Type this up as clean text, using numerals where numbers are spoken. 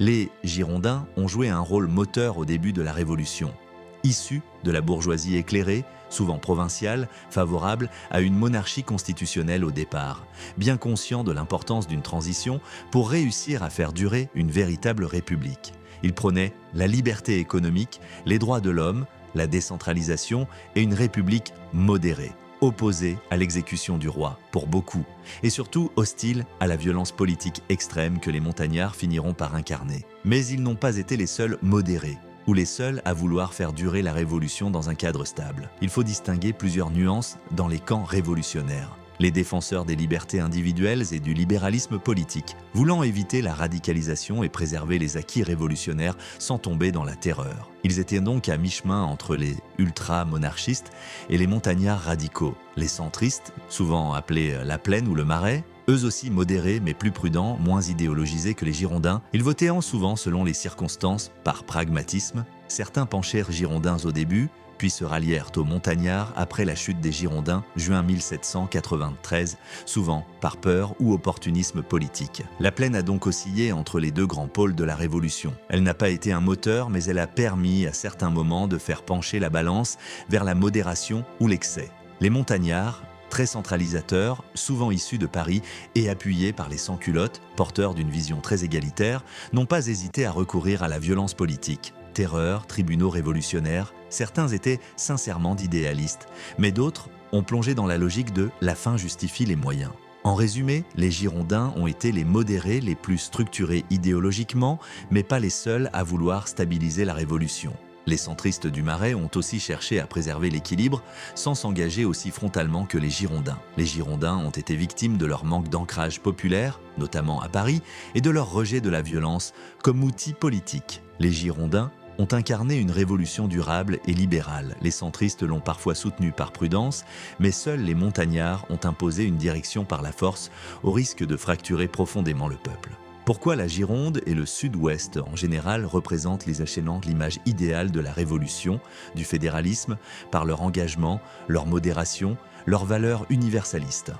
Les Girondins ont joué un rôle moteur au début de la Révolution. Issus de la bourgeoisie éclairée, souvent provinciale, favorable à une monarchie constitutionnelle au départ, bien conscients de l'importance d'une transition pour réussir à faire durer une véritable république. Ils prônaient la liberté économique, les droits de l'homme, la décentralisation et une république modérée, opposée à l'exécution du roi, pour beaucoup, et surtout hostile à la violence politique extrême que les montagnards finiront par incarner. Mais ils n'ont pas été les seuls modérés, ou les seuls à vouloir faire durer la révolution dans un cadre stable. Il faut distinguer plusieurs nuances dans les camps révolutionnaires. Les défenseurs des libertés individuelles et du libéralisme politique, voulant éviter la radicalisation et préserver les acquis révolutionnaires sans tomber dans la terreur. Ils étaient donc à mi-chemin entre les ultra-monarchistes et les montagnards radicaux. Les centristes, souvent appelés la Plaine ou le Marais, eux aussi modérés mais plus prudents, moins idéologisés que les Girondins, ils votaient souvent selon les circonstances, par pragmatisme. Certains penchèrent Girondins au début, puis se rallièrent aux montagnards après la chute des Girondins, juin 1793, souvent par peur ou opportunisme politique. La Plaine a donc oscillé entre les deux grands pôles de la Révolution. Elle n'a pas été un moteur, mais elle a permis à certains moments de faire pencher la balance vers la modération ou l'excès. Les montagnards, très centralisateurs, souvent issus de Paris et appuyés par les sans-culottes, porteurs d'une vision très égalitaire, n'ont pas hésité à recourir à la violence politique. Terreur, tribunaux révolutionnaires, certains étaient sincèrement d'idéalistes, mais d'autres ont plongé dans la logique de « la fin justifie les moyens ». En résumé, les Girondins ont été les modérés les plus structurés idéologiquement, mais pas les seuls à vouloir stabiliser la Révolution. Les centristes du Marais ont aussi cherché à préserver l'équilibre sans s'engager aussi frontalement que les Girondins. Les Girondins ont été victimes de leur manque d'ancrage populaire, notamment à Paris, et de leur rejet de la violence comme outil politique. Les Girondins ont incarné une révolution durable et libérale. Les centristes l'ont parfois soutenue par prudence, mais seuls les montagnards ont imposé une direction par la force, au risque de fracturer profondément le peuple. Pourquoi la Gironde et le Sud-Ouest en général représentent les échelons de l'image idéale de la Révolution, du fédéralisme, par leur engagement, leur modération, leurs valeurs universalistes.